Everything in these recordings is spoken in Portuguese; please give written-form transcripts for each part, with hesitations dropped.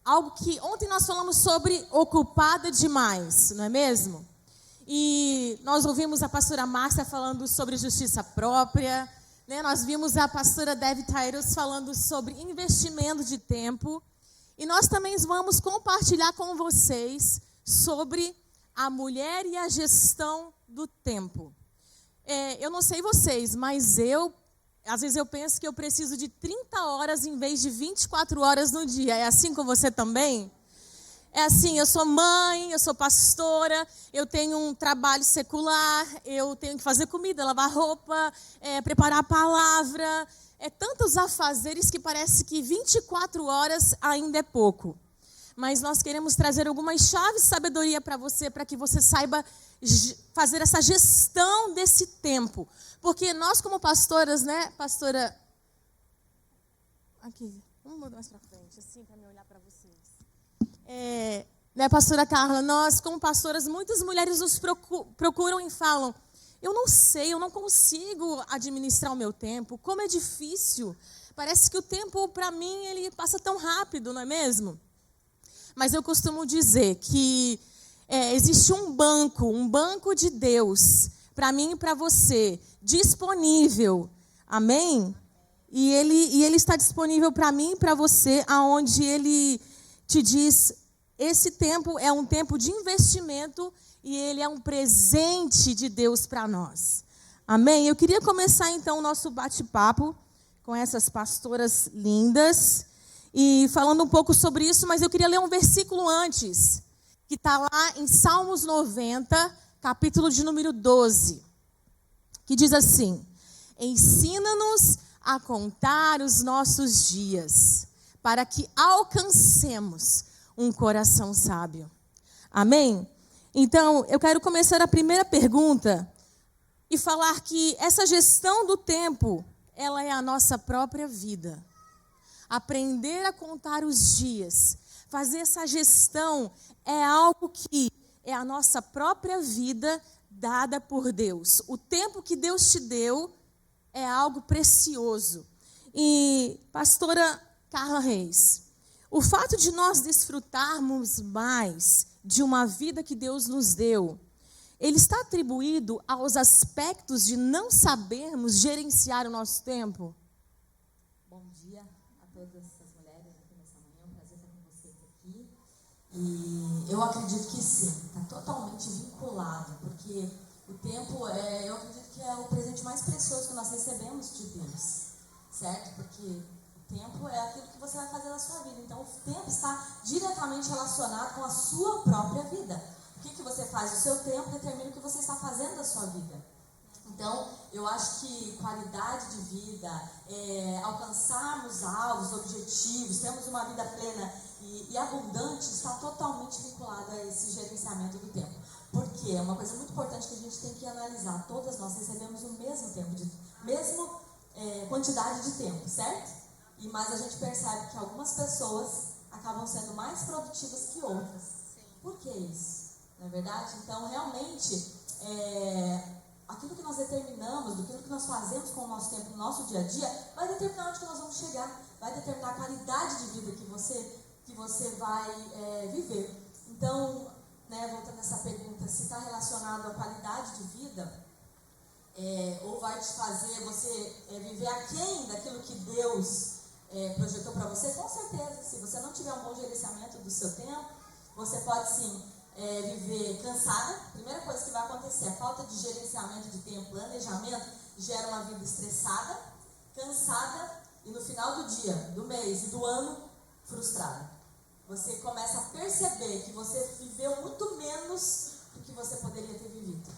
algo que ontem nós falamos sobre ocupada demais, não é mesmo? E nós ouvimos a pastora Márcia falando sobre justiça própria, né? Nós vimos a pastora Debbie Tyrus falando sobre investimento de tempo. E nós também vamos compartilhar com vocês sobre a mulher e a gestão do tempo. Eu não sei vocês, mas às vezes eu penso que eu preciso de 30 horas em vez de 24 horas no dia. É assim com você também? É assim, eu sou mãe, eu sou pastora, eu tenho um trabalho secular, eu tenho que fazer comida, lavar roupa, preparar a palavra. Tantos afazeres que parece que 24 horas ainda é pouco. Mas nós queremos trazer algumas chaves de sabedoria para você, para que você saiba fazer essa gestão desse tempo. Porque nós como pastoras, né, pastora... Aqui, vamos mudar mais para frente, assim, para me olhar para vocês. Né, pastora Carla, nós como pastoras, muitas mulheres nos procuram e falam: eu não sei, eu não consigo administrar o meu tempo, como é difícil. Parece que o tempo, para mim, ele passa tão rápido, não é mesmo? Mas eu costumo dizer que existe um banco de Deus, para mim e para você, disponível, amém? E ele está disponível para mim e para você, aonde ele te diz: esse tempo é um tempo de investimento e ele é um presente de Deus para nós. Amém? Eu queria começar então o nosso bate-papo com essas pastoras lindas e falando um pouco sobre isso, mas eu queria ler um versículo antes, que está lá em Salmos 90, capítulo de número 12, que diz assim: ensina-nos a contar os nossos dias, para que alcancemos um coração sábio. Amém? Então, eu quero começar a primeira pergunta e falar que essa gestão do tempo, ela é a nossa própria vida. Aprender a contar os dias, fazer essa gestão é algo que é a nossa própria vida dada por Deus. O tempo que Deus te deu é algo precioso. E, pastora Carla Reis, o fato de nós desfrutarmos mais de uma vida que Deus nos deu, ele está atribuído aos aspectos de não sabermos gerenciar o nosso tempo? Bom dia a todas as mulheres aqui nessa manhã, é um prazer estar com vocês aqui. E eu acredito que sim, está totalmente vinculado, porque o tempo, eu acredito que é o presente mais precioso que nós recebemos de Deus, certo? Porque o tempo é aquilo que você vai fazer na sua vida. Então, o tempo está diretamente relacionado com a sua própria vida. O que você faz? O seu tempo determina o que você está fazendo da sua vida. Então, eu acho que qualidade de vida, alcançarmos alvos, objetivos, termos uma vida plena e abundante, está totalmente vinculado a esse gerenciamento do tempo. Porque é uma coisa muito importante que a gente tem que analisar. Todas nós recebemos o mesmo tempo, mesma quantidade de tempo, certo? Mas a gente percebe que algumas pessoas acabam sendo mais produtivas que outras. Sim. Por que isso? Não é verdade? Então, realmente, aquilo que nós determinamos, aquilo que nós fazemos com o nosso tempo, no nosso dia a dia, vai determinar onde que nós vamos chegar, vai determinar a qualidade de vida que você vai viver. Então, voltando a essa pergunta, se está relacionado à qualidade de vida, ou vai te fazer você viver aquém daquilo que Deus projetou para você, com certeza, se você não tiver um bom gerenciamento do seu tempo, você pode sim viver cansada. Primeira coisa que vai acontecer, a falta de gerenciamento de tempo, planejamento, gera uma vida estressada, cansada e no final do dia, do mês e do ano, frustrada. Você começa a perceber que você viveu muito menos do que você poderia ter vivido.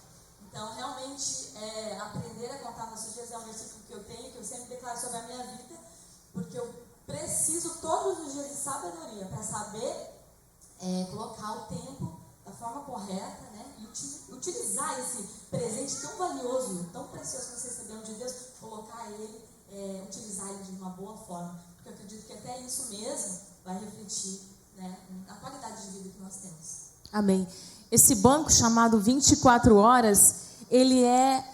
Então, realmente, aprender a contar nossos dias é um versículo que eu tenho, que eu sempre declaro sobre a minha vida, porque eu preciso todos os dias de sabedoria para saber colocar o tempo da forma correta, né? E utilizar esse presente tão valioso, tão precioso que você recebeu de Deus, colocar ele, utilizar ele de uma boa forma. Porque eu acredito que até isso mesmo vai refletir, né, na qualidade de vida que nós temos. Amém. Esse banco chamado 24 horas, ele é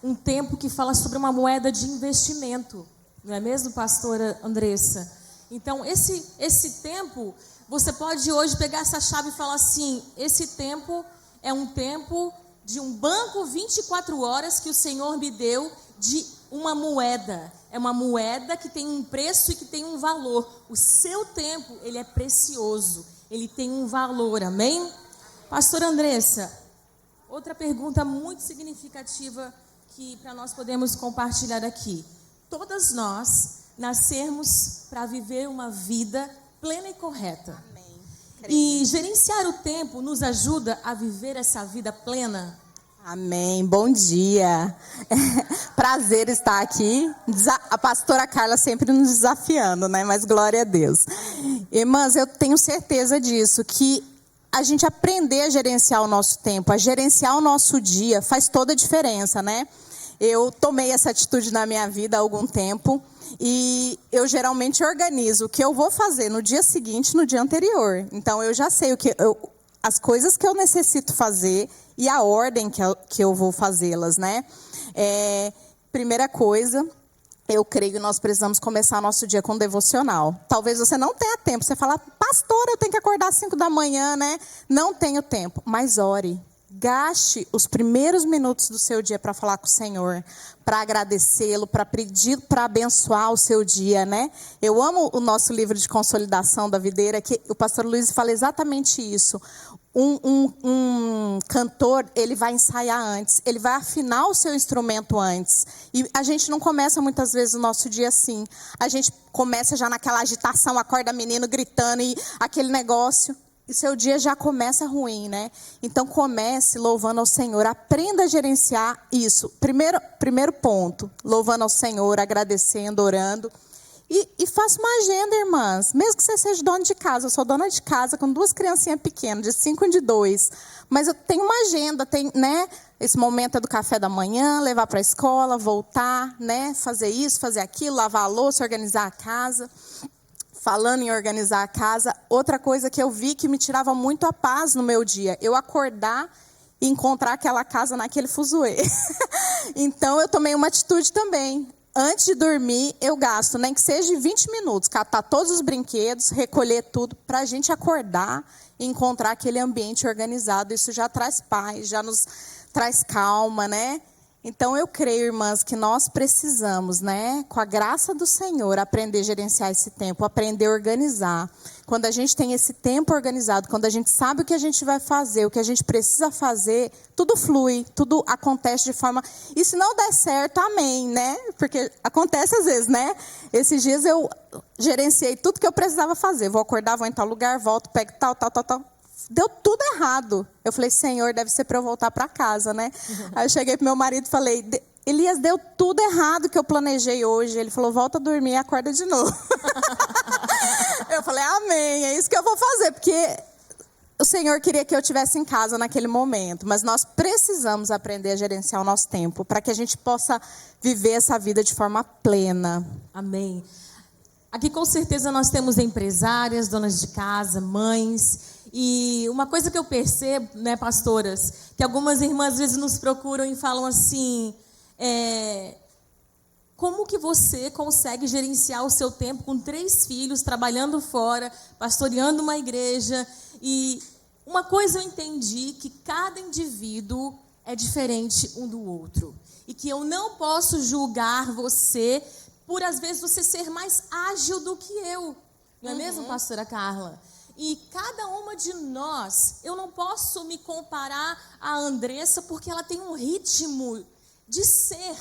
um tempo que fala sobre uma moeda de investimento. Não é mesmo, pastora Andressa? Então, esse tempo, você pode hoje pegar essa chave e falar assim, esse tempo é um tempo de um banco 24 horas que o Senhor me deu de uma moeda. É uma moeda que tem um preço e que tem um valor. O seu tempo, ele é precioso. Ele tem um valor, amém? Pastora Andressa, outra pergunta muito significativa que para nós podemos compartilhar aqui. Todas nós nascemos para viver uma vida plena e correta. Amém. E gerenciar o tempo nos ajuda a viver essa vida plena? Amém. Bom dia. Prazer estar aqui. A pastora Carla sempre nos desafiando, né? Mas glória a Deus. Irmãs, eu tenho certeza disso, que a gente aprender a gerenciar o nosso tempo, a gerenciar o nosso dia, faz toda a diferença, né? Eu tomei essa atitude na minha vida há algum tempo e eu geralmente organizo o que eu vou fazer no dia seguinte, no dia anterior. Então, eu já sei as coisas que eu necessito fazer e a ordem que eu vou fazê-las, né? Primeira coisa, eu creio que nós precisamos começar nosso dia com devocional. Talvez você não tenha tempo. Você fala, pastora, eu tenho que acordar às 5 da manhã, né? Não tenho tempo, mas ore. Gaste os primeiros minutos do seu dia para falar com o Senhor, para agradecê-lo, para pedir, para abençoar o seu dia, né? Eu amo o nosso livro de consolidação da videira, que o pastor Luiz fala exatamente isso. Um cantor, ele vai ensaiar antes, ele vai afinar o seu instrumento antes. E a gente não começa muitas vezes o nosso dia assim. A gente começa já naquela agitação, acorda menino gritando e aquele negócio. E seu dia já começa ruim, né? Então comece louvando ao Senhor, aprenda a gerenciar isso. Primeiro ponto, louvando ao Senhor, agradecendo, orando. E faça uma agenda, irmãs. Mesmo que você seja dona de casa, eu sou dona de casa com 2 criancinhas pequenas, de 5 e de 2. Mas eu tenho uma agenda, né? Esse momento é do café da manhã, levar para a escola, voltar, né? Fazer isso, fazer aquilo, lavar a louça, organizar a casa. Falando em organizar a casa, outra coisa que eu vi que me tirava muito a paz no meu dia, eu acordar e encontrar aquela casa naquele fuzuê. Então, eu tomei uma atitude também. Antes de dormir, eu gasto, nem que seja 20 minutos, catar todos os brinquedos, recolher tudo, para a gente acordar e encontrar aquele ambiente organizado. Isso já traz paz, já nos traz calma, né? Então, eu creio, irmãs, que nós precisamos, né, com a graça do Senhor, aprender a gerenciar esse tempo, aprender a organizar. Quando a gente tem esse tempo organizado, quando a gente sabe o que a gente vai fazer, o que a gente precisa fazer, tudo flui, tudo acontece de forma... E se não der certo, amém, né? Porque acontece às vezes, né? Esses dias eu gerenciei tudo que eu precisava fazer. Vou acordar, vou em tal lugar, volto, pego tal. Deu tudo errado. Eu falei, Senhor, deve ser para eu voltar para casa, né? Aí eu cheguei pro meu marido e falei, Elias, deu tudo errado que eu planejei hoje. Ele falou, volta a dormir e acorda de novo. Eu falei, amém, é isso que eu vou fazer, porque o Senhor queria que eu estivesse em casa naquele momento, mas nós precisamos aprender a gerenciar o nosso tempo, para que a gente possa viver essa vida de forma plena. Amém. Aqui com certeza nós temos empresárias, donas de casa, mães. E uma coisa que eu percebo, né, pastoras, que algumas irmãs às vezes nos procuram e falam assim, como que você consegue gerenciar o seu tempo com 3 filhos, trabalhando fora, pastoreando uma igreja? E uma coisa eu entendi, que cada indivíduo é diferente um do outro. E que eu não posso julgar você por, às vezes, você ser mais ágil do que eu. Não é mesmo, pastora Carla? E cada uma de nós, eu não posso me comparar à Andressa porque ela tem um ritmo de ser,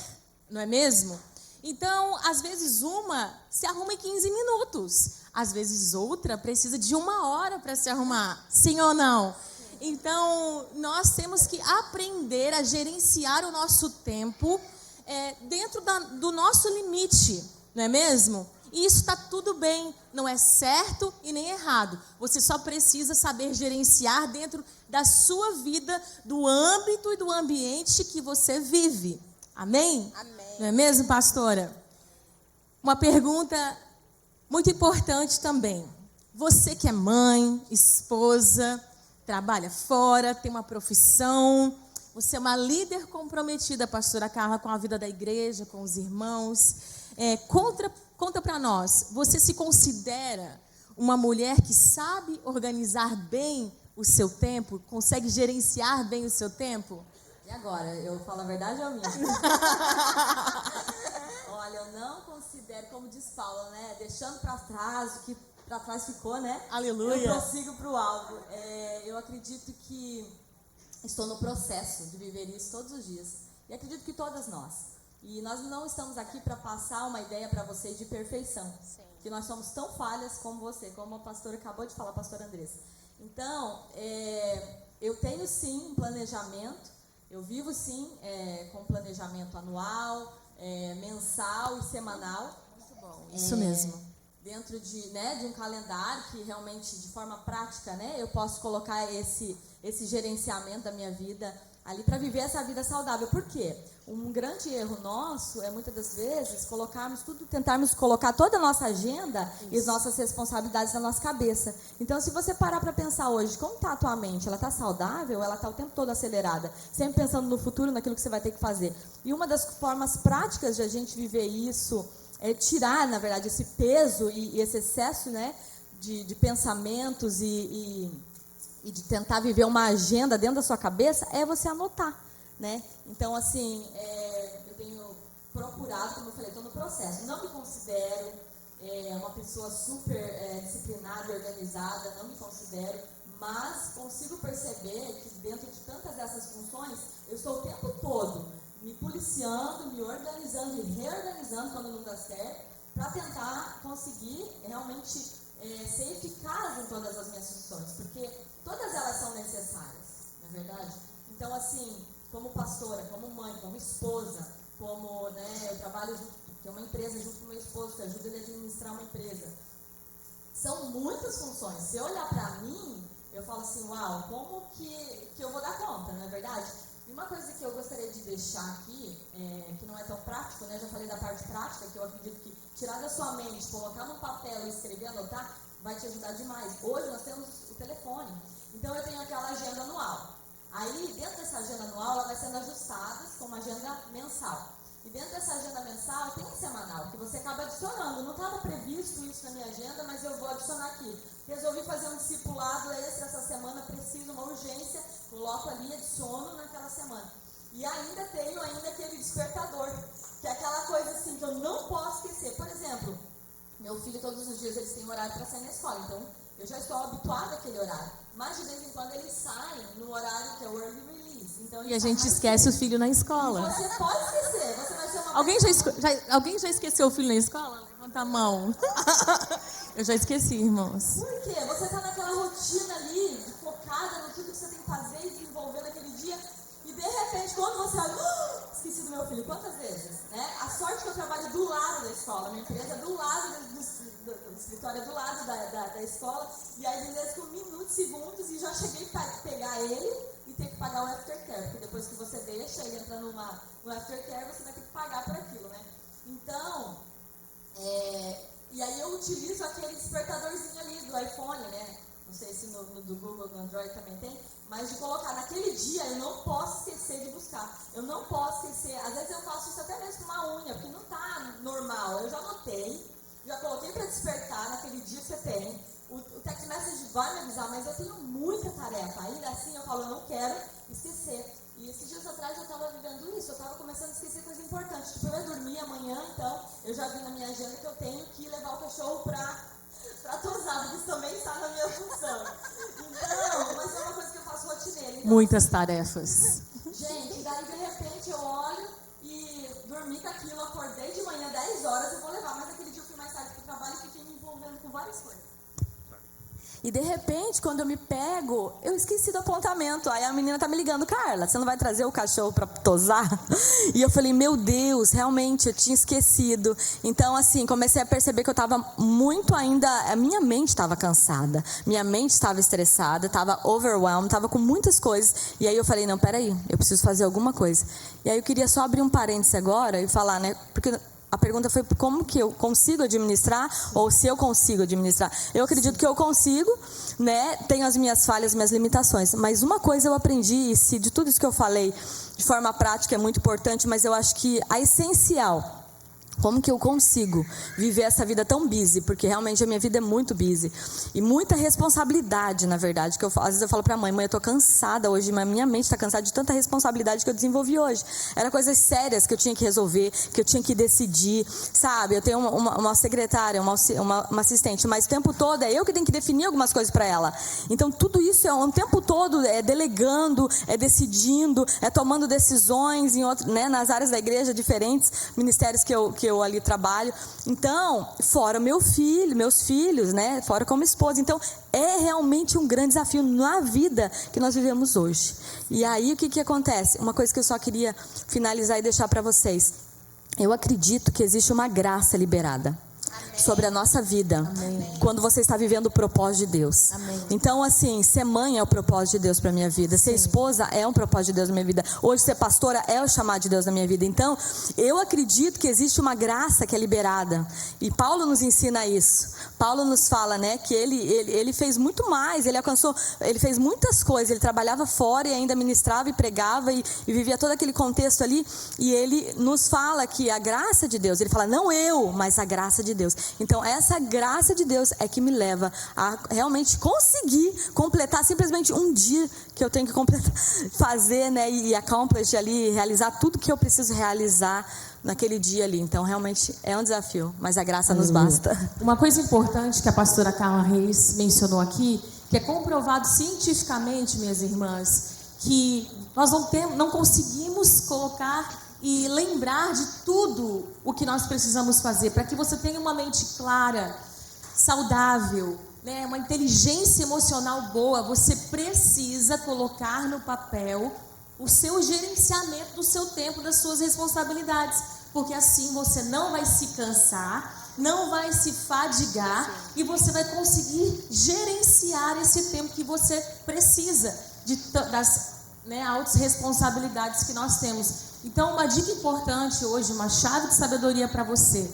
não é mesmo? Então, às vezes uma se arruma em 15 minutos, às vezes outra precisa de 1 hora para se arrumar, sim ou não? Então, nós temos que aprender a gerenciar o nosso tempo dentro do nosso limite, não é mesmo? E isso está tudo bem, não é certo e nem errado. Você só precisa saber gerenciar dentro da sua vida, do âmbito e do ambiente que você vive. Amém? Amém. Não é mesmo, pastora? Uma pergunta muito importante também. Você que é mãe, esposa, trabalha fora, tem uma profissão, você é uma líder comprometida, pastora Carla, com a vida da igreja, com os irmãos. conta para nós, você se considera uma mulher que sabe organizar bem o seu tempo? Consegue gerenciar bem o seu tempo? E agora, eu falo a verdade ou a minha? Olha, eu não considero, como diz Paulo, né? Deixando para trás o que para trás ficou, né? Aleluia. Eu prossigo para o alvo. Eu acredito que estou no processo de viver isso todos os dias. E acredito que todas nós. E nós não estamos aqui para passar uma ideia para vocês de perfeição. Sim. Que nós somos tão falhas como você, como a pastora acabou de falar, a pastora Andressa. Então, eu tenho sim um planejamento. Eu vivo sim com planejamento anual, mensal e semanal. Muito bom, isso mesmo. Dentro de um calendário que realmente, de forma prática, né, eu posso colocar esse gerenciamento da minha vida ali para viver essa vida saudável. Por quê? Um grande erro nosso é, muitas das vezes, tentarmos colocar toda a nossa agenda e as nossas responsabilidades na nossa cabeça. Então, se você parar para pensar hoje, como está a tua mente? Ela está saudável ou ela está o tempo todo acelerada? Sempre pensando no futuro, naquilo que você vai ter que fazer. E uma das formas práticas de a gente viver isso, tirar, na verdade, esse peso e esse excesso, né, de pensamentos e de tentar viver uma agenda dentro da sua cabeça, é você anotar, né? Então, assim, eu tenho procurado, como eu falei, estou no processo. Não me considero uma pessoa super disciplinada e organizada, não me considero, mas consigo perceber que dentro de tantas dessas funções, eu estou o tempo todo me policiando, me organizando e reorganizando quando não dá certo, para tentar conseguir realmente ser eficaz em todas as minhas funções, porque todas elas são necessárias, não é verdade? Então, assim, como pastora, como mãe, como esposa, como, né, eu trabalho junto, tenho uma empresa junto com meu esposo, que ajuda ele a administrar uma empresa. São muitas funções. Se eu olhar para mim, eu falo assim, uau, como que eu vou dar conta, não é verdade? E uma coisa que eu gostaria de deixar aqui, que não é tão prático, né? Já falei da parte prática, que eu acredito que tirar da sua mente, colocar no papel e escrever, anotar, vai te ajudar demais. Hoje nós temos o telefone, então eu tenho aquela agenda anual. Aí, dentro dessa agenda anual, ela vai sendo ajustada com uma agenda mensal. E dentro dessa agenda mensal tem um semanal, que você acaba adicionando. Não estava previsto isso na minha agenda, mas eu vou adicionar aqui. Resolvi fazer um discipulado extra essa semana, preciso, uma urgência, coloco ali, adiciono naquela semana. E ainda tenho aquele despertador, que é aquela coisa assim que eu não posso esquecer. Por exemplo, meu filho todos os dias eles têm horário para sair na escola, então eu já estou habituada àquele horário. Mas de vez em quando eles saem no horário que é o early release. Então, e a gente esquece o filho na escola. E você pode esquecer, você vai ser uma Alguém já esqueceu o filho na escola? Levanta a mão. Eu já esqueci, irmãos. Por quê? Você está naquela rotina ali, focada no tudo que você tem que fazer e desenvolver naquele dia, e de repente, quando você olha, esqueci do meu filho, quantas vezes? Né? A sorte que eu trabalho do lado da escola, minha empresa é do lado do escritório, é do lado da escola, e aí às vezes com minutos, segundos, e já cheguei para pegar ele e ter que pagar o aftercare, porque depois que você deixa ele entrar no aftercare, você vai ter que pagar por aquilo, né? Então, e aí eu utilizo aquele despertadorzinho ali do iPhone, né? Não sei se do Google, do Android também tem, mas de colocar naquele dia, eu não posso esquecer de buscar. Eu não posso esquecer, às vezes eu faço isso até mesmo com uma unha, porque não está normal. Eu já anotei, já coloquei para despertar naquele dia que você tem. O text message vai me avisar, mas eu tenho muita tarefa. Ainda assim eu falo, eu não quero esquecer. E esses dias atrás eu estava vivendo isso, eu estava começando a esquecer coisas importantes. Tipo, eu ia dormir amanhã, então eu já vi na minha agenda que eu tenho que levar o cachorro para tosar, porque isso também está na minha função. Então, mas é uma coisa que eu faço rotineira. Então, muitas tarefas. Gente, daí de repente eu olho e dormi com aquilo, acordei de manhã 10 horas, eu vou levar, mas aquele dia eu fui mais tarde para o trabalho e fiquei me envolvendo com várias coisas. E de repente, quando eu me pego, eu esqueci do apontamento. Aí a menina tá me ligando, Carla, você não vai trazer o cachorro para tosar? E eu falei, meu Deus, realmente, eu tinha esquecido. Então, assim, comecei a perceber que eu estava muito ainda... A minha mente estava cansada, minha mente estava estressada, estava overwhelmed, estava com muitas coisas. E aí eu falei, não, peraí, eu preciso fazer alguma coisa. E aí eu queria só abrir um parêntese agora e falar, né, porque... A pergunta foi como que eu consigo administrar ou se eu consigo administrar. Eu acredito que eu consigo, né? Tenho as minhas falhas, minhas limitações. Mas uma coisa eu aprendi, e se de tudo isso que eu falei de forma prática é muito importante, mas eu acho que a essencial Como que eu consigo viver essa vida tão busy? Porque realmente a minha vida é muito busy. E muita responsabilidade, na verdade. Que às vezes eu falo pra mãe, eu tô cansada hoje, mas minha mente tá cansada de tanta responsabilidade que eu desenvolvi hoje. Era coisas sérias que eu tinha que resolver, que eu tinha que decidir, sabe? Eu tenho uma secretária, uma assistente, mas o tempo todo é eu que tenho que definir algumas coisas pra ela. Então tudo isso o tempo todo é delegando, é decidindo, é tomando decisões nas áreas da igreja, diferentes ministérios que eu ali trabalho. Então, fora meus filhos, né? Fora como esposa. Então, é realmente um grande desafio na vida que nós vivemos hoje. E aí, o que acontece? Uma coisa que eu só queria finalizar e deixar para vocês. Eu acredito que existe uma graça liberada sobre a nossa vida. Amém. Quando você está vivendo o propósito de Deus. Amém. Então, assim, ser mãe é o propósito de Deus para minha vida. Ser esposa é um propósito de Deus na minha vida. Hoje, ser pastora é o chamado de Deus na minha vida. Então, eu acredito que existe uma graça que é liberada. E Paulo nos ensina isso. Paulo nos fala, né, que ele fez muito mais. Ele fez muitas coisas. Ele trabalhava fora e ainda ministrava e pregava e vivia todo aquele contexto ali. E ele nos fala que a graça de Deus, ele fala, não eu, mas a graça de Deus. Então essa graça de Deus é que me leva a realmente conseguir completar simplesmente um dia que eu tenho que completar, fazer, né, e accomplish ali, realizar tudo que eu preciso realizar naquele dia ali. Então realmente é um desafio, mas a graça nos basta. Uma coisa importante que a pastora Carla Reis mencionou aqui, que é comprovado cientificamente, minhas irmãs, que nós não conseguimos colocar e lembrar de tudo o que nós precisamos fazer, para que você tenha uma mente clara, saudável, né, uma inteligência emocional boa. Você precisa colocar no papel o seu gerenciamento do seu tempo, das suas responsabilidades, porque assim você não vai se cansar, não vai se fadigar e você vai conseguir gerenciar esse tempo que você precisa das altas responsabilidades que nós temos. Então, uma dica importante hoje, uma chave de sabedoria para você: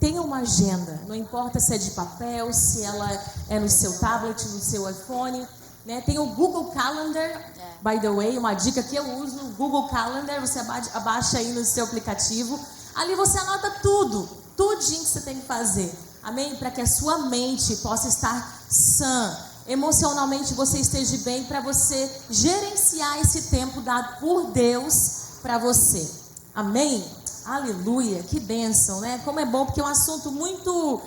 tenha uma agenda, não importa se é de papel, se ela é no seu tablet, no seu iPhone, né? Tem o Google Calendar, by the way, uma dica que eu uso, o Google Calendar, você abaixa aí no seu aplicativo, ali você anota tudinho que você tem que fazer, amém? Para que a sua mente possa estar sã, emocionalmente você esteja bem, para você gerenciar esse tempo dado por Deus para você, amém? Aleluia, que bênção, né? Como é bom, porque é um assunto muito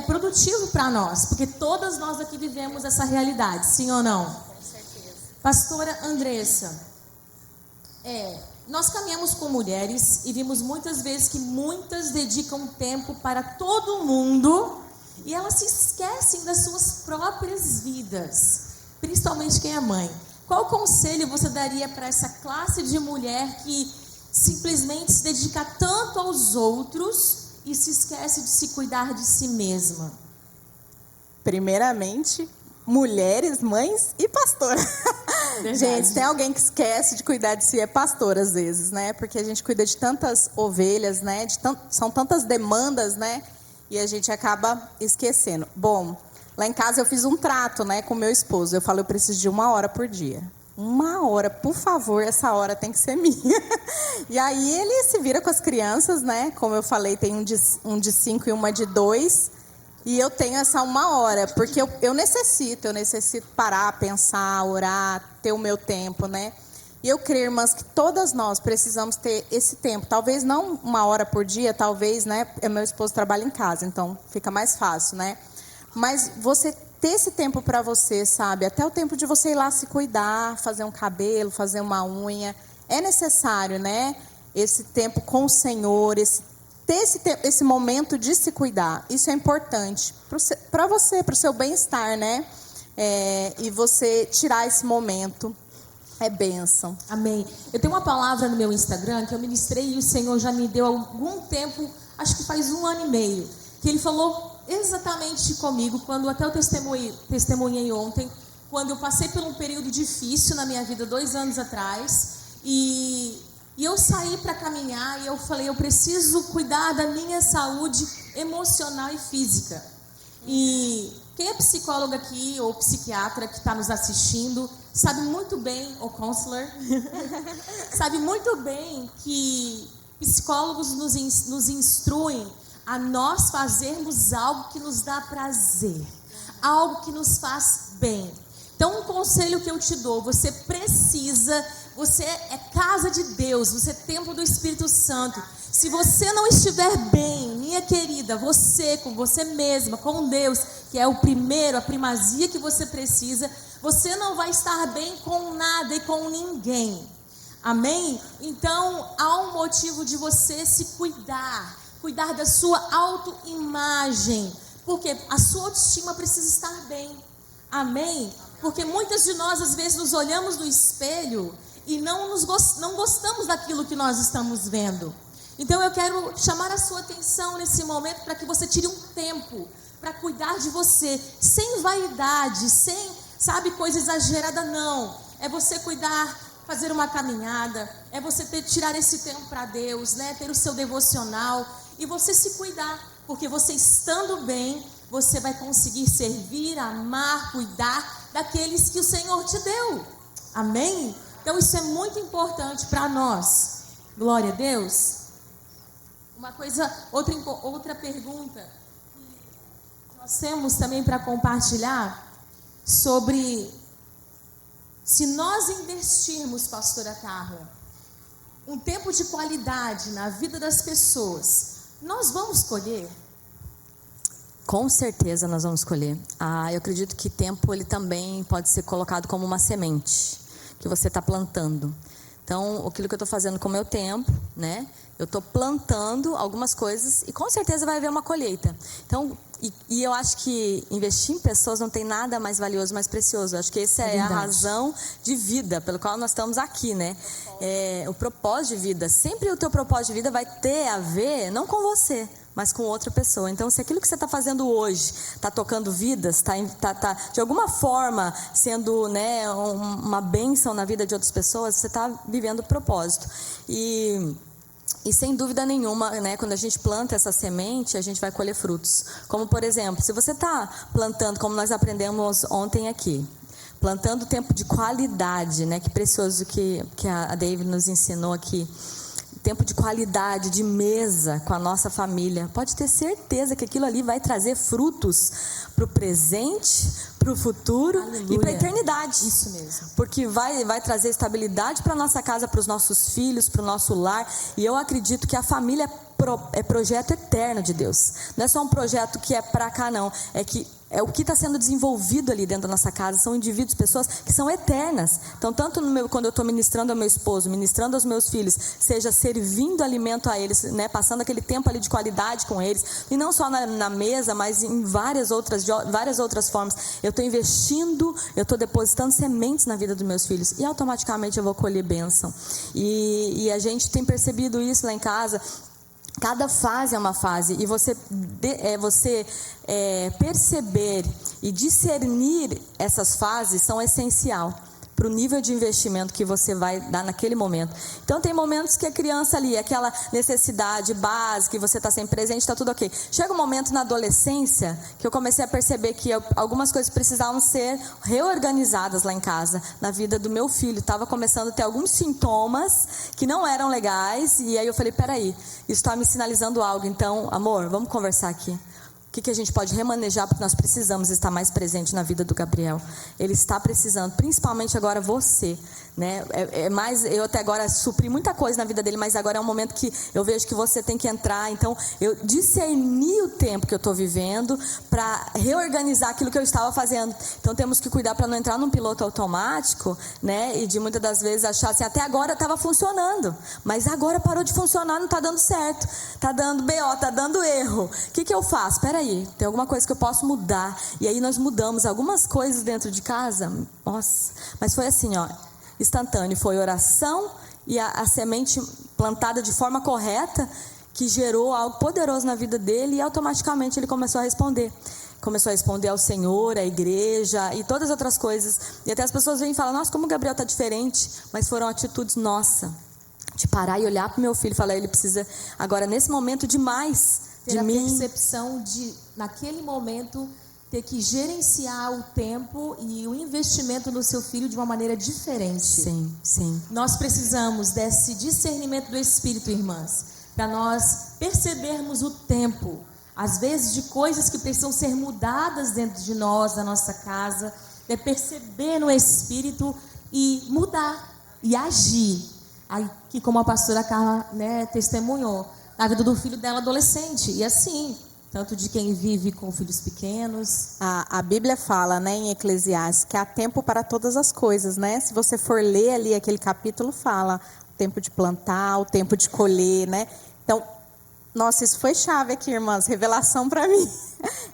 produtivo para nós, porque todas nós aqui vivemos essa realidade, sim ou não? Com certeza. Pastora Andressa, nós caminhamos com mulheres e vimos muitas vezes que muitas dedicam tempo para todo mundo e elas se esquecem das suas próprias vidas, principalmente quem é mãe. Qual conselho você daria para essa classe de mulher que simplesmente se dedica tanto aos outros e se esquece de se cuidar de si mesma? Primeiramente, mulheres, mães e pastora. Gente, tem alguém que esquece de cuidar de si, é pastora às vezes, né? Porque a gente cuida de tantas ovelhas, né? São tantas demandas, né? E a gente acaba esquecendo. Bom, lá em casa eu fiz um trato, né, com meu esposo. Eu falei, eu preciso de 1 hora por dia. 1 hora, por favor, essa hora tem que ser minha. E aí ele se vira com as crianças, né? Como eu falei, tem um de 5 e uma de 2. E eu tenho essa 1 hora, porque eu necessito parar, pensar, orar, ter o meu tempo, né? E eu creio, irmãs, que todas nós precisamos ter esse tempo. Talvez não 1 hora por dia, talvez, né? Meu esposo trabalha em casa, então fica mais fácil, né? Mas você ter esse tempo para você, sabe? Até o tempo de você ir lá se cuidar, fazer um cabelo, fazer uma unha. É necessário, né? Esse tempo com o Senhor, ter esse momento de se cuidar. Isso é importante para você, para o seu bem-estar, né? E você tirar esse momento é bênção. Amém. Eu tenho uma palavra no meu Instagram que eu ministrei e o Senhor já me deu há algum tempo, acho que faz 1 ano e meio, que Ele falou exatamente comigo, quando até eu testemunhei ontem, quando eu passei por um período difícil na minha vida 2 anos atrás, e eu saí para caminhar e eu falei, eu preciso cuidar da minha saúde emocional e física. E quem é psicóloga aqui ou psiquiatra que está nos assistindo sabe muito bem, ou counselor, sabe muito bem que Psicólogos nos instruem a nós fazermos algo que nos dá prazer, algo que nos faz bem. Então, um conselho que eu te dou: você é casa de Deus, você é templo do Espírito Santo. Se você não estiver bem, minha querida, você, com você mesma, com Deus, que é o primeiro, a primazia que você precisa, você não vai estar bem com nada e com ninguém. Amém? Então, há um motivo de você se cuidar da sua autoimagem, porque a sua autoestima precisa estar bem. Amém? Porque muitas de nós, às vezes, nos olhamos no espelho e não gostamos daquilo que nós estamos vendo. Então eu quero chamar a sua atenção nesse momento para que você tire um tempo para cuidar de você, sem vaidade, sem, coisa exagerada, não. É você cuidar, fazer uma caminhada, é você tirar esse tempo para Deus, né? Ter o seu devocional e você se cuidar, porque você estando bem, você vai conseguir servir, amar, cuidar daqueles que o Senhor te deu. Amém? Então isso é muito importante para nós. Glória a Deus. Outra pergunta que nós temos também para compartilhar sobre se nós investirmos, pastora Carla, um tempo de qualidade na vida das pessoas, nós vamos colher? Com certeza nós vamos colher. Eu acredito que tempo ele também pode ser colocado como uma semente que você está plantando. Então, aquilo que eu estou fazendo com o meu tempo, né? Eu estou plantando algumas coisas e com certeza vai haver uma colheita. Então, e eu acho que investir em pessoas não tem nada mais valioso, mais precioso. Eu acho que essa é a razão de vida pelo qual nós estamos aqui, né? O propósito de vida. Sempre o teu propósito de vida vai ter a ver, não com você, mas com outra pessoa. Então, se aquilo que você está fazendo hoje está tocando vidas, está de alguma forma sendo, né, uma bênção na vida de outras pessoas, você está vivendo o propósito. E sem dúvida nenhuma, né, quando a gente planta essa semente, a gente vai colher frutos. Como, por exemplo, se você está plantando, como nós aprendemos ontem aqui, plantando tempo de qualidade, né, que precioso que a David nos ensinou aqui. Tempo de qualidade, de mesa com a nossa família. Pode ter certeza que aquilo ali vai trazer frutos para o presente, para o futuro. Aleluia. E para a eternidade. Isso mesmo. Porque vai trazer estabilidade para a nossa casa, para os nossos filhos, para o nosso lar. E eu acredito que a família é projeto eterno de Deus. Não é só um projeto que é para cá, não. É o que está sendo desenvolvido ali dentro da nossa casa. São indivíduos, pessoas que são eternas. Então, tanto quando eu estou ministrando ao meu esposo, ministrando aos meus filhos, seja servindo alimento a eles, né, passando aquele tempo ali de qualidade com eles, e não só na mesa, mas em várias outras formas. Eu estou investindo, eu estou depositando sementes na vida dos meus filhos, e automaticamente eu vou colher bênção. E a gente tem percebido isso lá em casa. Cada fase é uma fase, e você perceber e discernir essas fases são essencial para o nível de investimento que você vai dar naquele momento. Então tem momentos que a criança ali, aquela necessidade básica, que você está sempre presente, está tudo ok. Chega um momento na adolescência que eu comecei a perceber que algumas coisas precisavam ser reorganizadas lá em casa, na vida do meu filho. Estava começando a ter alguns sintomas que não eram legais, e aí eu falei, peraí, isso está me sinalizando algo, então, amor, vamos conversar aqui. O que a gente pode remanejar, porque nós precisamos estar mais presente na vida do Gabriel. Ele está precisando, principalmente agora você, né? Eu até agora supri muita coisa na vida dele, mas agora é um momento que eu vejo que você tem que entrar. Então, eu discerni o tempo que eu estou vivendo para reorganizar aquilo que eu estava fazendo. Então, temos que cuidar para não entrar num piloto automático, né? E de muitas das vezes achar assim, até agora estava funcionando, mas agora parou de funcionar, não está dando certo, está dando BO, está dando erro. O que eu faço? Espera aí, tem alguma coisa que eu posso mudar. E aí nós mudamos algumas coisas dentro de casa. Nossa, mas foi assim, ó, instantâneo. Foi oração e a semente plantada de forma correta que gerou algo poderoso na vida dele, e automaticamente ele começou a responder. Começou a responder ao Senhor, à igreja e todas as outras coisas. E até as pessoas vêm e falam, nossa, como o Gabriel está diferente. Mas foram atitudes nossas, de parar e olhar para o meu filho e falar, ele precisa agora nesse momento de mais ter de a mim. Percepção de, naquele momento, ter que gerenciar o tempo e o investimento no seu filho de uma maneira diferente. Sim, sim. Nós precisamos desse discernimento do Espírito, irmãs, para nós percebermos o tempo, às vezes de coisas que precisam ser mudadas dentro de nós, da nossa casa, perceber no Espírito e mudar e agir. Aqui, como a pastora Carla, né, testemunhou, na vida do filho dela adolescente, e assim, tanto de quem vive com filhos pequenos. A Bíblia fala, né, em Eclesiastes, que há tempo para todas as coisas, né? Se você for ler ali aquele capítulo, fala o tempo de plantar, o tempo de colher, né? Então, nossa, isso foi chave aqui, irmãs, revelação para mim.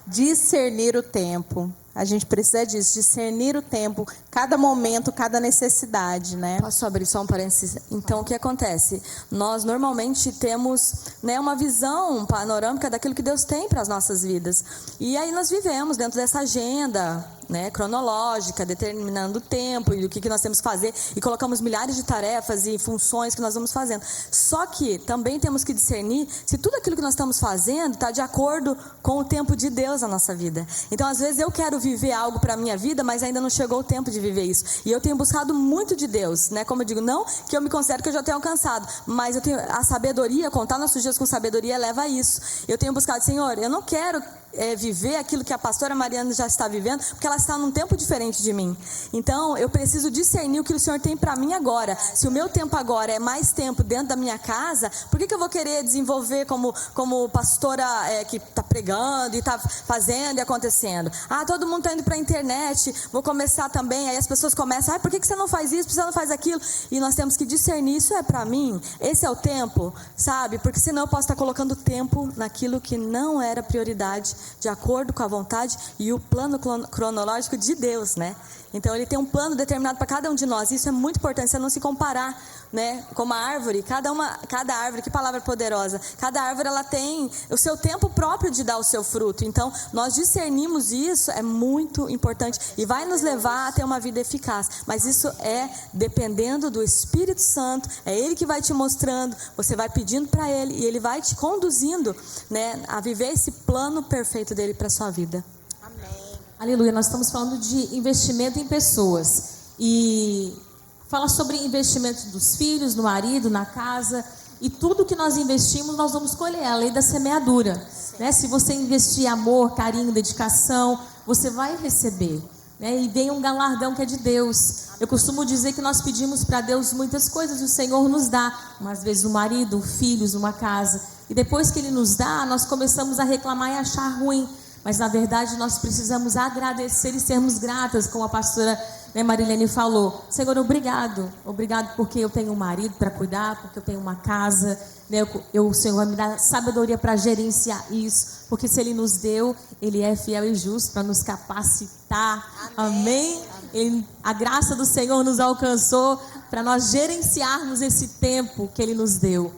Discernir o tempo. A gente precisa disso, discernir o tempo, cada momento, cada necessidade, né? Posso abrir só um parênteses? Então, o que acontece? Nós normalmente temos, né, uma visão panorâmica daquilo que Deus tem para as nossas vidas. E aí nós vivemos dentro dessa agenda, né, cronológica, determinando o tempo e o que nós temos que fazer. E colocamos milhares de tarefas e funções que nós vamos fazendo. Só que também temos que discernir se tudo aquilo que nós estamos fazendo está de acordo com o tempo de Deus na nossa vida. Então, às vezes, eu quero viver algo para a minha vida, mas ainda não chegou o tempo de viver isso. E eu tenho buscado muito de Deus, né? Como eu digo, não que eu me considero que eu já tenho alcançado, mas eu tenho a sabedoria, contar nossos dias com sabedoria leva a isso. Eu tenho buscado, Senhor, eu não quero viver aquilo que a pastora Mariana já está vivendo, porque ela está num tempo diferente de mim. Então, eu preciso discernir o que o Senhor tem para mim agora. Se o meu tempo agora é mais tempo dentro da minha casa, por que eu vou querer desenvolver como pastora que está pregando e está fazendo e acontecendo? Todo mundo está indo para a internet, vou começar também. Aí as pessoas começam, por que você não faz isso, por que você não faz aquilo? E nós temos que discernir, isso é para mim? Esse é o tempo, sabe? Porque senão eu posso estar colocando tempo naquilo que não era prioridade, de acordo com a vontade e o plano cronológico de Deus, né? Então, Ele tem um plano determinado para cada um de nós. Isso é muito importante, você não se comparar, né? Como a árvore, cada árvore, que palavra poderosa. Cada árvore, ela tem o seu tempo próprio de dar o seu fruto. Então, nós discernimos isso, é muito importante e vai nos levar a ter uma vida eficaz. Mas isso é dependendo do Espírito Santo, é Ele que vai te mostrando, você vai pedindo para Ele e Ele vai te conduzindo, né, a viver esse plano perfeito dele para a sua vida. Aleluia, nós estamos falando de investimento em pessoas e fala sobre investimento dos filhos, no marido, na casa, e tudo que nós investimos nós vamos colher, a lei da semeadura, né? Se você investir amor, carinho, dedicação, você vai receber, né? E vem um galardão que é de Deus. Eu costumo dizer que nós pedimos para Deus muitas coisas e o Senhor nos dá, umas vezes um marido, filhos, uma casa, e depois que Ele nos dá, nós começamos a reclamar e achar ruim. Mas na verdade nós precisamos agradecer e sermos gratas, como a pastora, né, Marilene falou. Senhor, obrigado porque eu tenho um marido para cuidar, porque eu tenho uma casa, né, o Senhor me dá sabedoria para gerenciar isso, porque se Ele nos deu, Ele é fiel e justo para nos capacitar. Amém? A graça do Senhor nos alcançou para nós gerenciarmos esse tempo que Ele nos deu.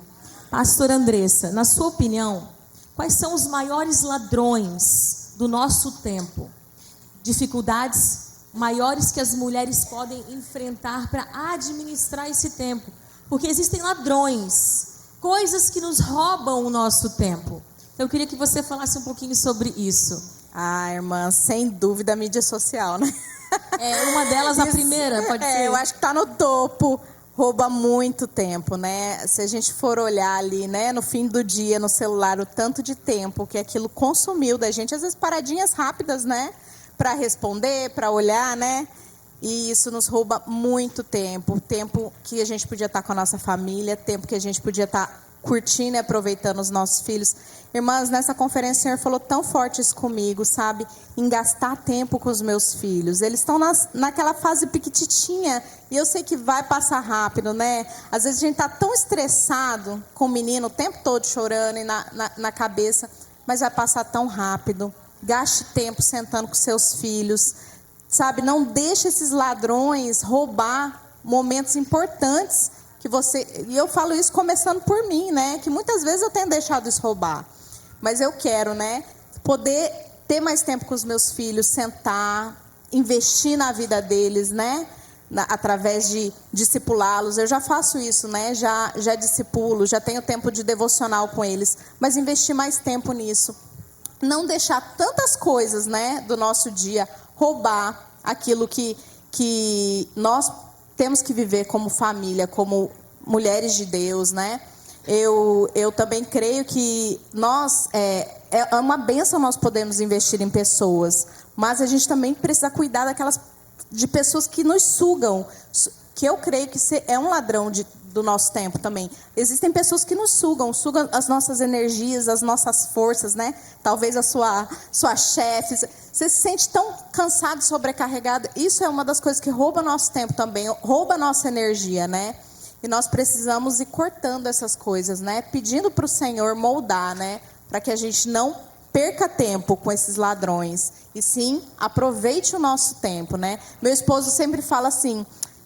Pastora Andressa, na sua opinião, quais são os maiores ladrões do nosso tempo? Dificuldades maiores que as mulheres podem enfrentar para administrar esse tempo. Porque existem ladrões, coisas que nos roubam o nosso tempo. Então eu queria que você falasse um pouquinho sobre isso. Irmã, sem dúvida a mídia social, né? Uma delas, a primeira, pode ser? Eu acho que está no topo. Rouba muito tempo, né? Se a gente for olhar ali, né, no fim do dia, no celular, o tanto de tempo que aquilo consumiu da gente, às vezes paradinhas rápidas, né? Para responder, para olhar, né? E isso nos rouba muito tempo. Tempo que a gente podia estar com a nossa família, tempo que a gente podia estar curtindo e aproveitando os nossos filhos. Irmãs, nessa conferência o Senhor falou tão forte isso comigo, sabe? Em gastar tempo com os meus filhos. Eles estão naquela fase piquititinha e eu sei que vai passar rápido, né? Às vezes a gente está tão estressado com o menino o tempo todo chorando e na cabeça, mas vai passar tão rápido. Gaste tempo sentando com seus filhos, sabe? Não deixe esses ladrões roubar momentos importantes que você... E eu falo isso começando por mim, né? Que muitas vezes eu tenho deixado isso roubar. Mas eu quero, né? Poder ter mais tempo com os meus filhos, sentar, investir na vida deles, né? Através de discipulá-los. Eu já faço isso, né? Já discipulo, já tenho tempo de devocional com eles. Mas investir mais tempo nisso. não deixar tantas coisas, né, do nosso dia roubar aquilo que nós temos que viver como família, como mulheres de Deus, né? Eu também creio que é uma bênção nós podemos investir em pessoas, mas a gente também precisa cuidar de pessoas que nos sugam, que eu creio que é um ladrão do nosso tempo também. Existem pessoas que nos sugam as nossas energias, as nossas forças, né? Talvez a sua chefe. Você se sente tão cansado, sobrecarregado. Isso é uma das coisas que rouba nosso tempo também, rouba a nossa energia, né? E nós precisamos ir cortando essas coisas, né? Pedindo para o Senhor moldar, né? Para que a gente não perca tempo com esses ladrões. E sim, aproveite o nosso tempo, né? Meu esposo sempre fala assim: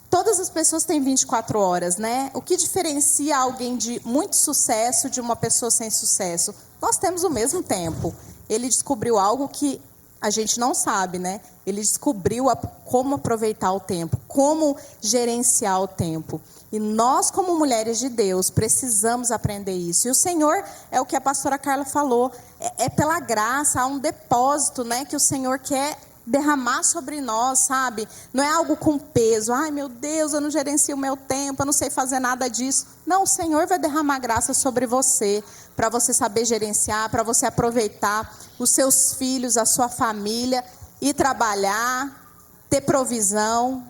todas as pessoas têm 24 horas, né? O que diferencia alguém de muito sucesso de uma pessoa sem sucesso? Nós temos o mesmo tempo. Ele descobriu algo que a gente não sabe, né? Ele descobriu como aproveitar o tempo, como gerenciar o tempo. E nós, como mulheres de Deus, precisamos aprender isso. E o Senhor, é o que a pastora Carla falou, é pela graça, há um depósito, né, que o Senhor quer derramar sobre nós, sabe? Não é algo com peso. Ai, meu Deus, eu não gerencio o meu tempo, eu não sei fazer nada disso. Não, o Senhor vai derramar graça sobre você, para você saber gerenciar, para você aproveitar os seus filhos, a sua família, ir trabalhar, ter provisão.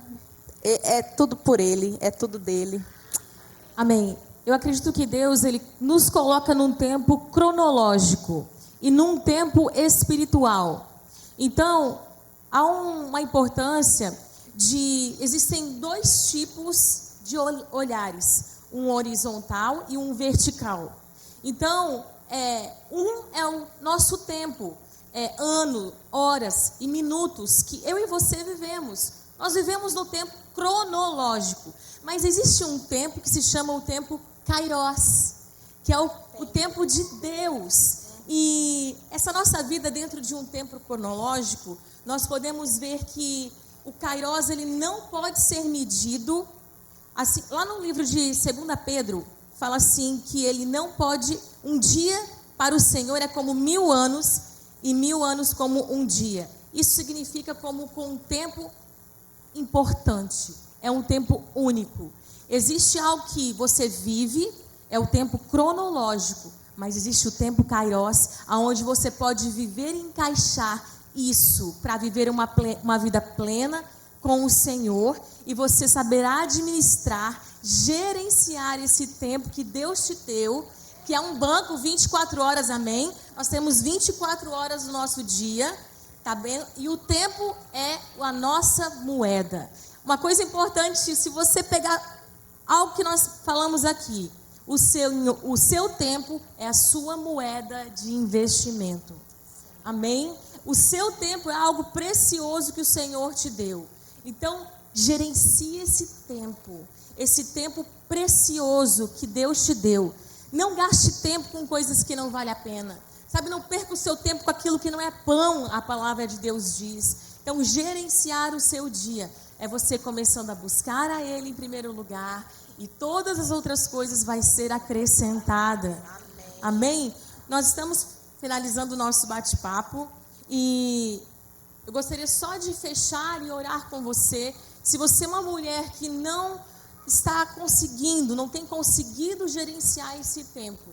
É tudo por Ele, é tudo dele. Amém. Eu acredito que Deus, Ele nos coloca num tempo cronológico e num tempo espiritual. Então, há uma importância existem dois tipos de olhares, um horizontal e um vertical. Então, um é o nosso tempo, ano, horas e minutos que eu e você vivemos. Nós vivemos no tempo cronológico, mas existe um tempo que se chama o tempo Kairos, que é o tempo de Deus. E essa nossa vida dentro de um tempo cronológico, nós podemos ver que o Kairos, ele não pode ser medido. Assim, lá no livro de 2 Pedro, fala assim que ele não pode, um dia para o Senhor é como 1000 anos e 1000 anos como um dia. Isso significa como com um tempo importante, é um tempo único. Existe algo que você vive, é o tempo cronológico, mas existe o tempo Kairos, aonde você pode viver e encaixar isso para viver uma vida plena com o Senhor, e você saberá administrar, gerenciar esse tempo que Deus te deu, que é um banco 24 horas, amém? Nós temos 24 horas no nosso dia, tá bem? E o tempo é a nossa moeda. Uma coisa importante, se você pegar algo que nós falamos aqui, o seu tempo é a sua moeda de investimento. Amém? O seu tempo é algo precioso que o Senhor te deu. Então, gerencie esse tempo precioso que Deus te deu. Não gaste tempo com coisas que não valem a pena. Sabe, não perca o seu tempo com aquilo que não é pão, a palavra de Deus diz. Então, gerenciar o seu dia é você começando a buscar a Ele em primeiro lugar, e todas as outras coisas vai ser acrescentada. Amém? Nós estamos finalizando o nosso bate-papo e eu gostaria só de fechar e orar com você. Se você é uma mulher que não está conseguindo, não tem conseguido gerenciar esse tempo,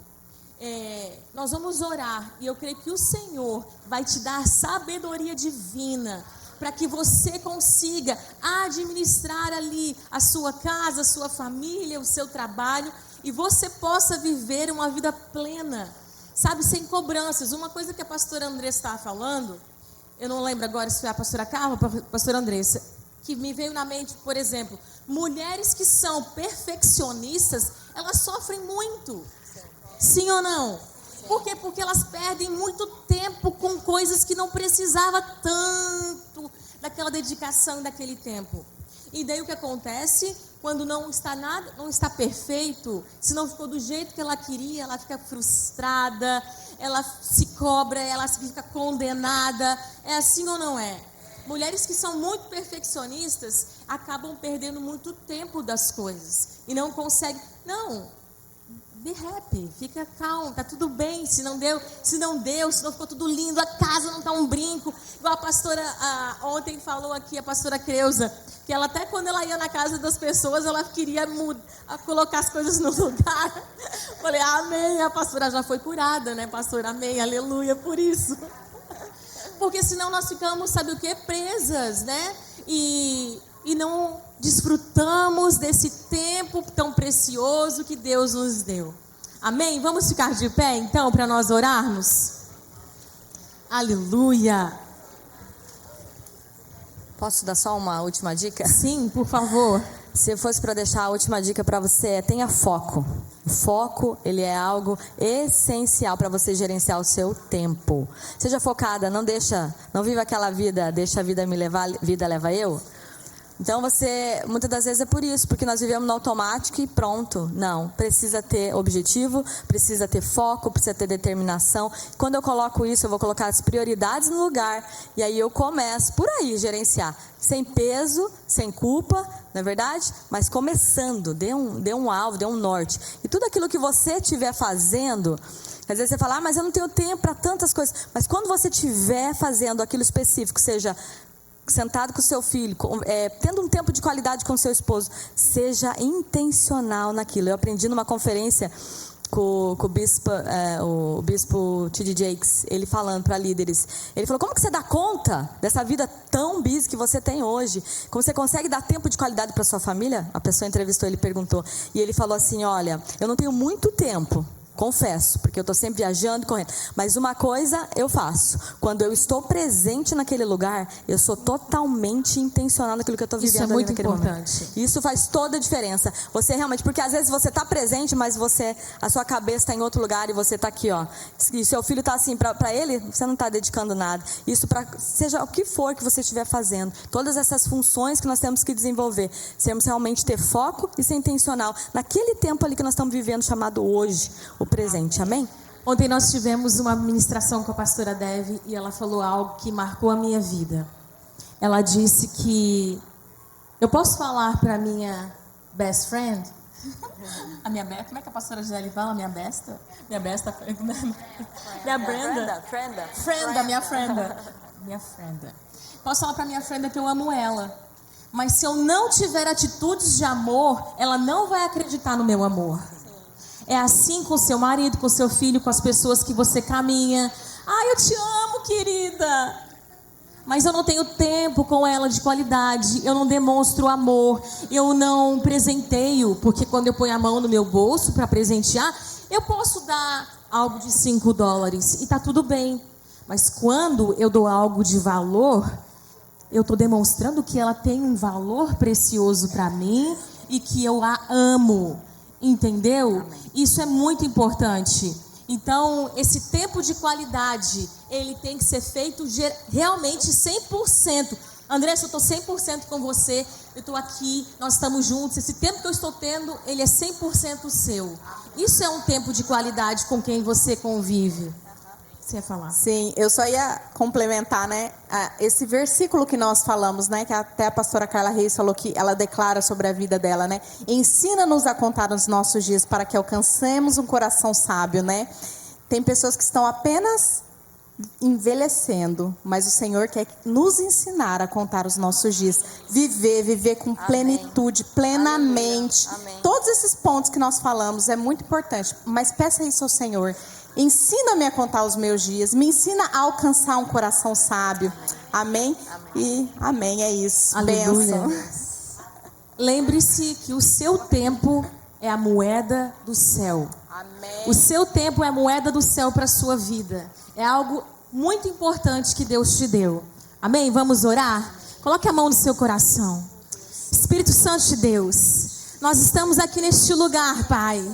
nós vamos orar e eu creio que o Senhor vai te dar sabedoria divina para que você consiga administrar ali a sua casa, a sua família, o seu trabalho, e você possa viver uma vida plena, sabe, sem cobranças. Uma coisa que a pastora Andressa estava falando, eu não lembro agora se foi a pastora Carla ou a pastora Andressa, que me veio na mente, por exemplo, mulheres que são perfeccionistas, elas sofrem muito. Sim ou não? Por quê? Porque elas perdem muito tempo com coisas que não precisava tanto daquela dedicação, daquele tempo. E daí o que acontece? Quando não está perfeito, se não ficou do jeito que ela queria, ela fica frustrada, ela se cobra, ela fica condenada. É assim ou não é? Mulheres que são muito perfeccionistas acabam perdendo muito tempo das coisas e não conseguem. Não, be happy, fica calmo, tá tudo bem. Se não ficou tudo lindo, a casa não tá um brinco. Igual a pastora ontem falou aqui, a pastora Creuza, que ela até quando ela ia na casa das pessoas, ela queria colocar as coisas no lugar. Falei, amém, a pastora já foi curada, né, pastora? Amém, aleluia, por isso. Porque senão nós ficamos, sabe o que? Presas, né? E não desfrutamos desse tempo tão precioso que Deus nos deu. Amém? Vamos ficar de pé, então, para nós orarmos? Aleluia! Posso dar só uma última dica? Sim, por favor. Se fosse para deixar a última dica para você, tenha foco. O foco, ele é algo essencial para você gerenciar o seu tempo. Seja focada, não viva aquela vida, deixa a vida me levar, vida leva eu. Então muitas das vezes é por isso, porque nós vivemos no automático e pronto. Não, precisa ter objetivo, precisa ter foco, precisa ter determinação. Quando eu coloco isso, eu vou colocar as prioridades no lugar e aí eu começo por aí gerenciar, sem peso, sem culpa, não é verdade? Mas começando, dê um alvo, dê um norte. E tudo aquilo que você estiver fazendo, às vezes você fala, mas eu não tenho tempo para tantas coisas. Mas quando você estiver fazendo aquilo específico, seja sentado com o seu filho, tendo um tempo de qualidade com o seu esposo, seja intencional naquilo. Eu aprendi numa conferência com o bispo T.D. Jakes, ele falando para líderes, ele falou, como que você dá conta dessa vida tão busy que você tem hoje? Como você consegue dar tempo de qualidade para sua família? A pessoa entrevistou, ele perguntou, e ele falou assim, olha, eu não tenho muito tempo, confesso, porque eu estou sempre viajando, correndo. Mas uma coisa eu faço. Quando eu estou presente naquele lugar, eu sou totalmente intencional naquilo que eu estou vivendo. Isso é muito naquele importante. Momento. Isso faz toda a diferença. Você realmente, porque às vezes você está presente, mas a sua cabeça está em outro lugar e você está aqui, ó. E seu filho está assim, para ele, você não está dedicando nada. Isso seja o que for que você estiver fazendo. Todas essas funções que nós temos que desenvolver. Sermos realmente ter foco e ser intencional naquele tempo ali que nós estamos vivendo, chamado hoje, o presente, amém? Ontem nós tivemos uma ministração com a pastora Dev e ela falou algo que marcou a minha vida. Ela disse que eu posso falar para minha best friend? Como é que a pastora Gisele fala? Minha besta? Minha besta? Minha Brenda? Minha frienda. Posso falar para minha frienda que eu amo ela. Mas se eu não tiver atitudes de amor, ela não vai acreditar no meu amor. É assim com seu marido, com seu filho, com as pessoas que você caminha. Eu te amo, querida. Mas eu não tenho tempo com ela de qualidade. Eu não demonstro amor. Eu não presenteio. Porque quando eu ponho a mão no meu bolso para presentear, eu posso dar algo de $5. E tá tudo bem. Mas quando eu dou algo de valor, eu estou demonstrando que ela tem um valor precioso para mim e que eu a amo. Entendeu? Amém. Isso é muito importante. Então, esse tempo de qualidade, ele tem que ser feito realmente 100%. Andressa, eu estou 100% com você, eu estou aqui, nós estamos juntos. Esse tempo que eu estou tendo, ele é 100% seu. Isso é um tempo de qualidade com quem você convive. Você ia falar? Sim, eu só ia complementar, né? Esse versículo que nós falamos, né? Que até a pastora Carla Reis falou que ela declara sobre a vida dela, né? Ensina-nos a contar os nossos dias para que alcancemos um coração sábio, né? Tem pessoas que estão apenas envelhecendo, mas o Senhor quer nos ensinar a contar os nossos dias, viver com plenitude, plenamente. Amém. Todos esses pontos que nós falamos é muito importante, mas peça isso ao Senhor. Ensina-me a contar os meus dias, me ensina a alcançar um coração sábio. Amém? E amém, é isso. Aleluia. Bênção. Lembre-se que o seu tempo é a moeda do céu. Amém. O seu tempo é a moeda do céu para a sua vida. É algo muito importante que Deus te deu. Amém? Vamos orar? Coloque a mão no seu coração. Espírito Santo de Deus, nós estamos aqui neste lugar, Pai,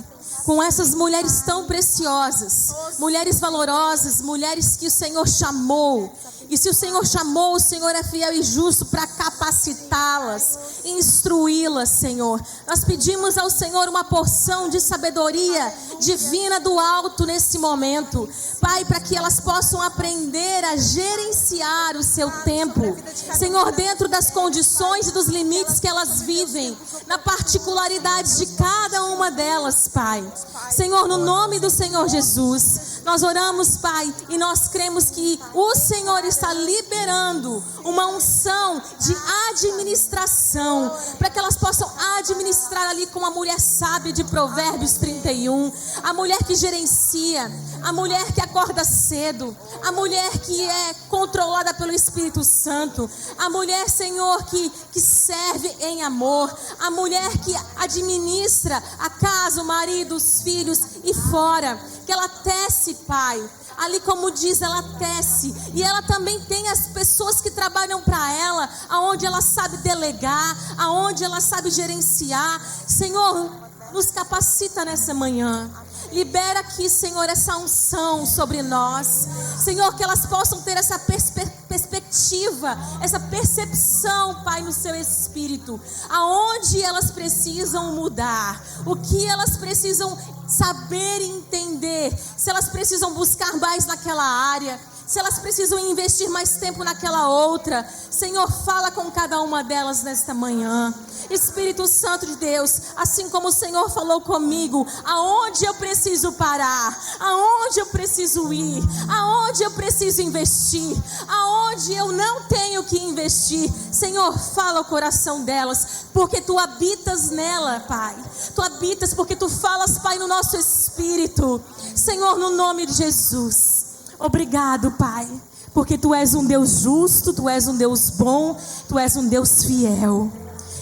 com essas mulheres tão preciosas, mulheres valorosas, mulheres que o Senhor chamou E se o Senhor chamou, o Senhor é fiel e justo para capacitá-las, instruí-las, Senhor. Nós pedimos ao Senhor uma porção de sabedoria divina do alto nesse momento, Pai, para que elas possam aprender a gerenciar o seu tempo, Senhor, dentro das condições e dos limites que elas vivem, na particularidade de cada uma delas, Pai. Senhor, no nome do Senhor Jesus, nós oramos, Pai, e nós cremos que o Senhor está liberando uma unção de administração, para que elas possam administrar ali com a mulher sábia de Provérbios 31, a mulher que gerencia, a mulher que acorda cedo, a mulher que é controlada pelo Espírito Santo, a mulher, Senhor, que serve em amor, a mulher que administra a casa, o marido, os filhos e fora, que ela tece, Pai. Ali, como diz, ela tece. E ela também tem as pessoas que trabalham para ela, aonde ela sabe delegar, aonde ela sabe gerenciar. Senhor, nos capacita nessa manhã. Libera aqui, Senhor, essa unção sobre nós. Senhor, que elas possam ter essa perspectiva, essa percepção, Pai, no seu espírito. Aonde elas precisam mudar, o que elas precisam saber e entender, se elas precisam buscar mais naquela área, se elas precisam investir mais tempo naquela outra. Senhor, fala com cada uma delas nesta manhã. Espírito Santo de Deus, assim como o Senhor falou comigo, aonde eu preciso parar, aonde eu preciso ir, aonde eu preciso investir, aonde eu não tenho que investir, Senhor, fala o coração delas, porque Tu habitas nela, Pai. Tu habitas porque Tu falas, Pai, no nosso espírito. Senhor, no nome de Jesus, obrigado, Pai, porque Tu és um Deus justo, Tu és um Deus bom, Tu és um Deus fiel.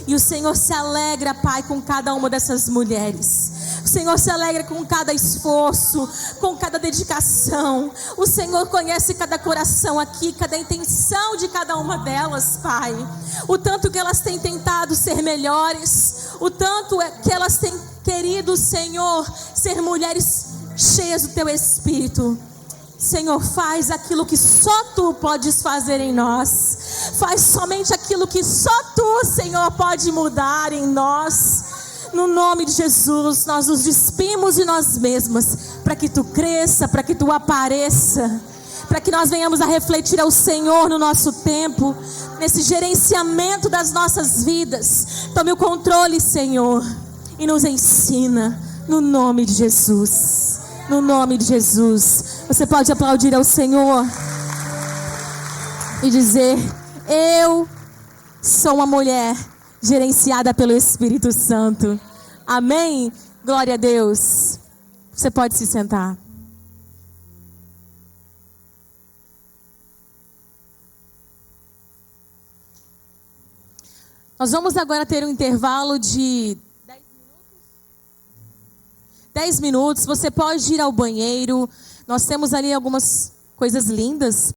E o Senhor se alegra, Pai, com cada uma dessas mulheres. O Senhor se alegra com cada esforço, com cada dedicação. O Senhor conhece cada coração aqui, cada intenção de cada uma delas, Pai. O tanto que elas têm tentado ser melhores, o tanto que elas têm querido, Senhor, ser mulheres cheias do Teu Espírito. Senhor, faz aquilo que só Tu podes fazer em nós. Faz somente aquilo que só Tu, Senhor, pode mudar em nós. No nome de Jesus, nós nos despimos de nós mesmas, para que Tu cresça, para que Tu apareça, para que nós venhamos a refletir ao Senhor no nosso tempo, nesse gerenciamento das nossas vidas. Tome o controle, Senhor, e nos ensina, no nome de Jesus. No nome de Jesus. Você pode aplaudir ao Senhor e dizer: eu sou uma mulher gerenciada pelo Espírito Santo. Amém? Glória a Deus. Você pode se sentar. Nós vamos agora ter um intervalo de 10 minutos. Você pode ir ao banheiro. Nós temos ali algumas coisas lindas